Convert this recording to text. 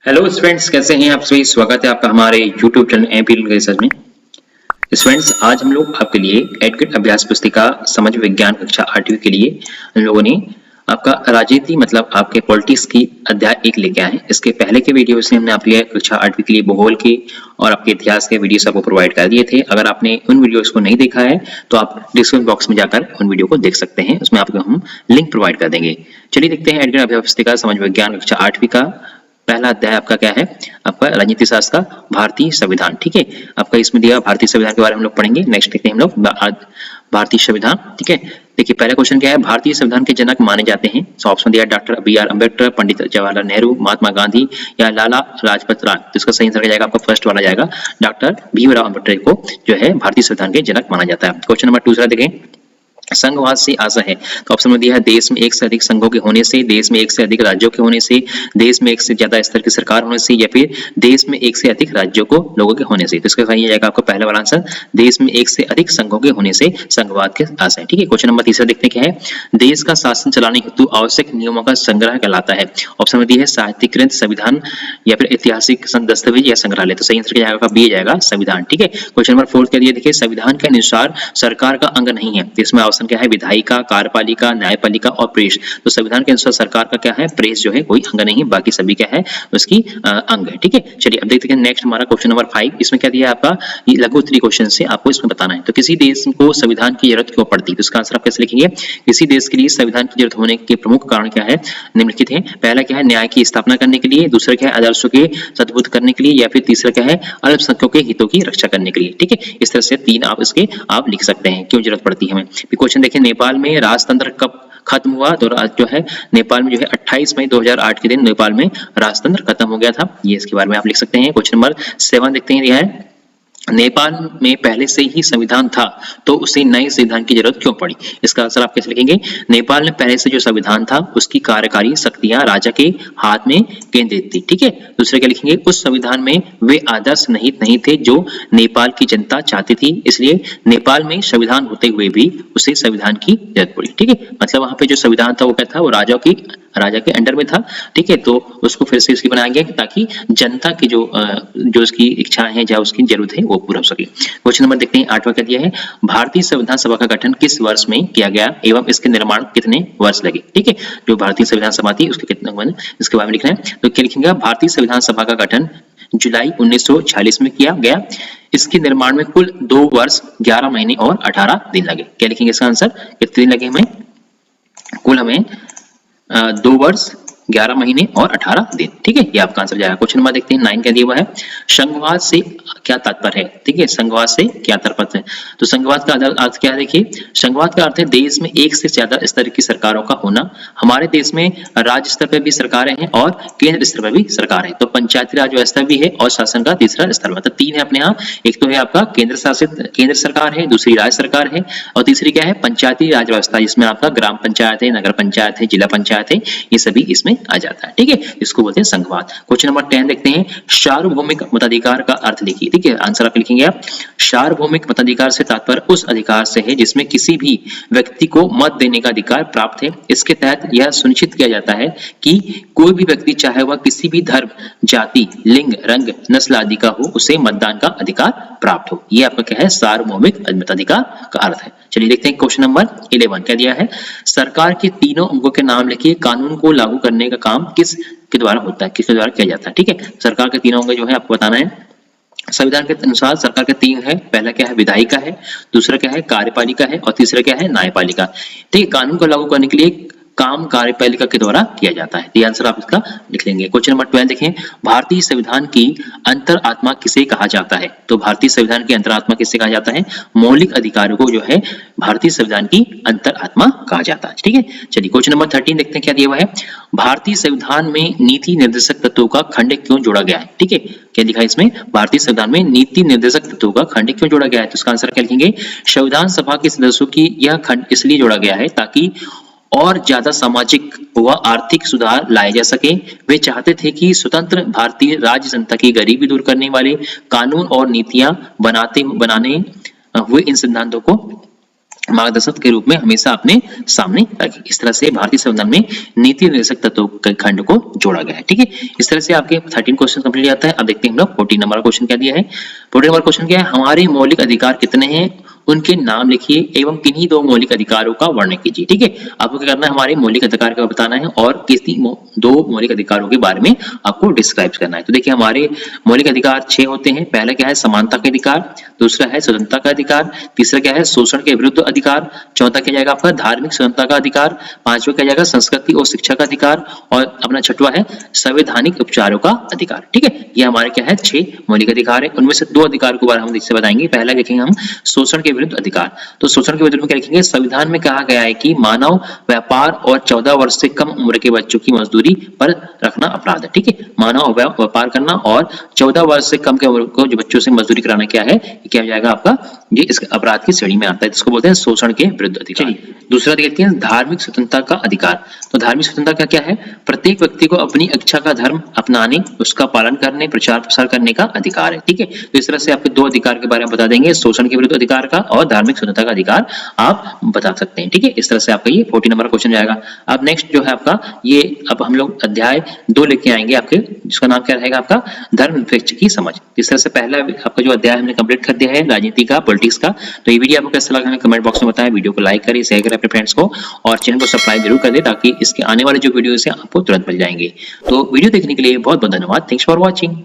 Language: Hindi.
हेलो स्टूडेंट्स, कैसे हैं आप सभी। स्वागत है आपका हमारे यूट्यूब चैनल एमपी रिसर्च में। स्टूडेंट्स, आज हम लोग आपके लिए एडकेट अभ्यास पुस्तिका समाज विज्ञान कक्षा 8वीं के लिए हम लोगों ने आपका राजनीति मतलब आपके पॉलिटिक्स की अध्याय 1 लेके आए हैं। इसके पहले के वीडियो से हमने आपके लिए कक्षा 8वीं के लिए भूगोल के और आपके इतिहास के वीडियोस आपको प्रोवाइड कर दिए थे। अगर आपने उन वीडियोस को नहीं देखा है तो आप डिस्क्रिप्शन बॉक्स में जाकर उन वीडियो को देख सकते हैं, उसमें आपको हम लिंक प्रोवाइड कर देंगे। चलिए देखते हैं एडकेट अभ्यास पुस्तिका समाज विज्ञान कक्षा 8वीं का पहला अध्याय आपका क्या है। आपका राजनीति शास्त्र का भारतीय संविधान। ठीक है, आपका इसमें दिया भारतीय संविधान के बारे में हम लोग पढ़ेंगे। नेक्स्ट देखते हैं हम लोग भारतीय संविधान। ठीक है, देखिए पहला क्वेश्चन क्या है। भारतीय संविधान के जनक माने जाते हैं। सो ऑप्शन दिया doctor B are Ambedkar, Pandit Jawaharlal Nehru, Mahatma Gandhi या लाला लाजपत राय। तो इसका सही आंसर जाएगा आपका फर्स्ट वाला जाएगा, डॉक्टर भीमराव अम्बेडकर को जो है भारतीय संविधान के जनक माना जाता है। क्वेश्चन नंबर 2 देखें, संघवाद से आशा है। तो ऑप्शन में दिया है देश में एक से अधिक संघों के होने से, देश में एक से अधिक राज्यों के होने से, देश में एक से ज्यादा स्तर की सरकार होने से, या फिर देश में एक से अधिक राज्यों को लोगों के होने से। तो इसका सही जाएगा आपका पहला वाला आंसर, देश में एक से अधिक संघों के होने से संघवाद के आशा है। ठीक है, क्वेश्चन नंबर 3 देखते हैं क्या है। देश का शासन चलाने हेतु आवश्यक नियमों का संग्रह कहलाता है। ऑप्शन में दिया है साहित्यकृत, संविधान या फिर ऐतिहासिक दस्तावेज या संग्रहालय। तो सही आंसर क्या जाएगा, बी जाएगा संविधान। ठीक है, क्वेश्चन नंबर 4 क्या दिया, देखिए संविधान के अनुसार सरकार का अंग नहीं है। तो इसमें ऑप्शन क्या है, विधायिका, कार्यपालिका, न्यायपालिका और प्रेस। तो संविधान के अनुसार सरकार का क्या है, प्रेस जो है कोई अंग नहीं, बाकी सभी क्या है उसकी अंग है। ठीक है, चलिए अब देखते हैं नेक्स्ट हमारा क्वेश्चन नंबर 5। इसमें क्या दिया है आपका, ये लघु उत्तरीय क्वेश्चन से आपको इसमें बताना है। तो किसी देश को संविधान की जरूरत क्यों पड़ती है। तो इसका आंसर आप कैसे लिखेंगे, किसी देश के लिए संविधान की जरूरत होने के प्रमुख कारण क्या है, निम्नलिखित है। पहला क्या है, न्याय की स्थापना करने के लिए, दूसरा क्या है, आदर्शों के सद्बुद्ध करने के लिए, या फिर तीसरा क्या है, अल्पसंख्यकों के हितों की रक्षा करने के लिए। ठीक है, इस तरह से 3 आप इसके आप लिख सकते हैं क्यों जरूरत पड़ती है हमें। क्वेश्चन देखिए, नेपाल में राजतंत्र कब खत्म हुआ। तो जो है नेपाल में जो है 28 मई 2008 के दिन नेपाल में राजतंत्र खत्म हो गया था। ये इसके बारे में आप लिख सकते हैं। क्वेश्चन नंबर 7 देखते हैं, यह है नेपाल में पहले से ही संविधान था तो उसे नए संविधान की जरूरत क्यों पड़ी। इसका आंसर आप कैसे लिखेंगे, नेपाल में पहले से जो संविधान था उसकी कार्यकारी शक्तियां राजा के हाथ में केंद्रित थी। ठीक है, दूसरे क्या लिखेंगे, उस संविधान में वे आदर्श नहीं थे जो नेपाल की जनता चाहती थी, इसलिए नेपाल में संविधान होते हुए भी उसे संविधान की जरूरत पड़ी। ठीक है, मतलब वहां पे जो संविधान था वो क्या था, वो राजा के अंडर में था। ठीक है, तो उसको फिर से इसकी बनाया गया ताकि जनता की जो उसकी इच्छाएं हैं या उसकी जरूरत है वो पूरा हो सके। क्वेश्चन नंबर देखते हैं 8वां क्या दिया है, भारतीय संविधान सभा का गठन किस वर्ष में किया गया एवं इसके निर्माण कितने वर्ष लगे। ठीक है, जो भारतीय संविधान सभा थी उसके कितने, इसके बारे में लिखना है। तो क्या लिखेंगे, भारतीय संविधान सभा का गठन जुलाई 1946 में किया गया। इसके निर्माण में कुल 2 वर्ष 11 महीने और 18 दिन लगे। क्या लिखेंगे इसका आंसर, कितने दिन लगे हमें, कुल हमें 2 वर्ष 11 महीने और 18 दिन। ठीक है, ये आपका आंसर जाएगा। क्वेश्चन नंबर देखते हैं 9 क्या दिया हुआ है, संघवाद से क्या तात्पर्य है। ठीक है, संघवाद से क्या तात्पर्य है। तो संघवाद का अर्थ क्या है, देखिए संघवाद का अर्थ है देश में एक से ज्यादा स्तर की सरकारों का होना। हमारे देश में राज्य स्तर पर भी सरकारें हैं और केंद्र स्तर पर भी सरकार है। तो पंचायती राज व्यवस्था भी है और शासन का तीसरा स्तर, मतलब 3 है अपने यहाँ। एक तो है आपका केंद्र शासित केंद्र सरकार है, दूसरी राज्य सरकार है और तीसरी क्या है, पंचायती राज व्यवस्था, जिसमें आपका ग्राम पंचायत है, नगर पंचायत है, जिला पंचायत है, ये सभी इसमें आ जाता है। ठीक है, इसको बोलते हैं संघवाद। क्वेश्चन नंबर 10 देखते हैं, सार्वभौमिक मताधिकार का अर्थ लिखिए। ठीक है, आंसर आप लिखेंगे आप, सार्वभौमिक मताधिकार से तात्पर्य उस अधिकार से है जिसमें किसी भी व्यक्ति को मत देने का अधिकार प्राप्त है। इसके तहत यह सुनिश्चित किया जाता है कि कोई भी व्यक्ति चाहे वह किसी भी धर्म, जाति, लिंग, रंग, नस्ल आदि का हो, उसे मतदान का अधिकार प्राप्त हो। ये आपका क्या है, सार्वभौमिक मताधिकार का अर्थ है। चलिए देखते हैं क्वेश्चन नंबर 11 क्या दिया है, सरकार के तीनों अंगों के नाम लिखिए। कानून को लागू करने का काम किस के द्वारा होता है, किसके द्वारा किया जाता है। ठीक है, सरकार के तीनों अंग जो है आपको बताना है। संविधान के अनुसार सरकार के 3 है, पहला क्या है, विधायिका है, दूसरा क्या है, कार्यपालिका है और तीसरा क्या है, न्यायपालिका। ठीक है, कानून को लागू करने के लिए काम कार्यपालिका के द्वारा किया जाता है। ये आंसर आप इसका लिख लेंगे। क्वेश्चन नंबर 12 देखें, भारतीय संविधान की अंतरात्मा किसे कहा जाता है। तो भारतीय संविधान की अंतरात्मा किसे कहा जाता है, मौलिक अधिकारों को जो है भारतीय संविधान की अंतरात्मा कहा जाता है। ठीक है, चलिए क्वेश्चन नंबर 13 देखते हैं क्या दिया हुआ है, भारतीय संविधान में नीति निर्देशक तत्वों का खंड क्यों जोड़ा गया है। ठीक है, क्या लिखा है इसमें, भारतीय संविधान में नीति निर्देशक तत्वों का खंड क्यों जोड़ा गया है। तो इसका आंसर क्या लिखेंगे, संविधान सभा के सदस्यों की यह खंड इसलिए जोड़ा गया है ताकि और ज्यादा सामाजिक व आर्थिक सुधार लाए जा सके। वे चाहते थे कि स्वतंत्र भारतीय राज्य जनता की गरीबी दूर करने वाले कानून और नीतियां बनाने हुए इन सिद्धांतों को मार्गदर्शक के रूप में हमेशा अपने सामने रखें। इस तरह से भारतीय संविधान में नीति निर्देशक तत्वों के खंड को जोड़ा गया है। ठीक है, इस तरह से आपके 13 क्वेश्चन कंप्लीट जाता है। अब देखते हैं हम लोग 14 नंबर क्वेश्चन क्या दिया है। 14 नंबर क्वेश्चन क्या है, हमारे मौलिक अधिकार कितने हैं, उनके नाम लिखिए एवं किन्हीं दो मौलिक अधिकारों का वर्णन कीजिए। ठीक है, आपको क्या करना है, हमारे मौलिक अधिकार का बताना है और किसी दो मौलिक अधिकारों के बारे में आपको डिस्क्राइब करना है। तो देखिए हमारे मौलिक अधिकार 6 होते हैं। पहला क्या है, समानता का अधिकार, दूसरा है स्वतंत्रता का अधिकार, तीसरा क्या है, शोषण के विरुद्ध अधिकार, चौथा क्या जाएगा आपका धार्मिक स्वतंत्रता का अधिकार, पांचवा क्या जाएगा, संस्कृति और शिक्षा का अधिकार, और अपना छठवा है संवैधानिक उपचारों का अधिकार। ठीक है, ये हमारे क्या है 6 मौलिक अधिकार है। उनमें से 2 अधिकार के बारे में हम इससे बताएंगे। पहला देखेंगे हम शोषण के विरुद्ध अधिकार। तो शोषण के विरुद्ध में क्या लिखेंगे, संविधान में कहा गया है कि मानव व्यापार और 14 वर्ष से कम उम्र के बच्चों की मजदूरी पर रखना अपराध है। ठीक है, मानव व्यापार करना और 14 वर्ष से कम के उम्र को जो बच्चों से मजदूरी कराना क्या है, क्या हो जाएगा आपका, ये इस अपराध की श्रेणी में आता है, जिसको बोलते हैं शोषण के विरुद्ध अधिकार। दूसरा देखते हैं धार्मिक स्वतंत्रता का अधिकार। तो धार्मिक स्वतंत्रता का क्या है, प्रत्येक व्यक्ति को अपनी इच्छा का धर्म अपनाने, उसका पालन करने, प्रचार प्रसार करने का अधिकार है। ठीक है, तो इस तरह से आपके 2 अधिकार के बारे में बता देंगे, शोषण के विरुद्ध अधिकार का और धार्मिक स्वतंत्रता का अधिकार आप बता सकते हैं। ठीक है, इस तरह से आपका ये 14 नंबर क्वेश्चन जाएगा। अब नेक्स्ट जो है आपका ये, अब हम लोग अध्याय 2 लेके आएंगे आपके, जिसका नाम क्या रहेगा आपका, धर्मनिरपेक्ष की समझ। इस तरह से पहला आपका जो अध्याय हमने कंप्लीट कर दिया है राजनीति का, पॉलिटिक्स का। तो ये वीडियो आपको कैसा लगा हमें कमेंट बॉक्स में बताएं। वीडियो को लाइक करें, शेयर करें अपने फ्रेंड्स को और चैनल को सब्सक्राइब जरूर कर दें, ताकि इसके आने वाले जो वीडियोस हैं आपको तुरंत मिल जाएंगे। तो वीडियो देखने के लिए बहुत बहुत धन्यवाद। Thanks for watching.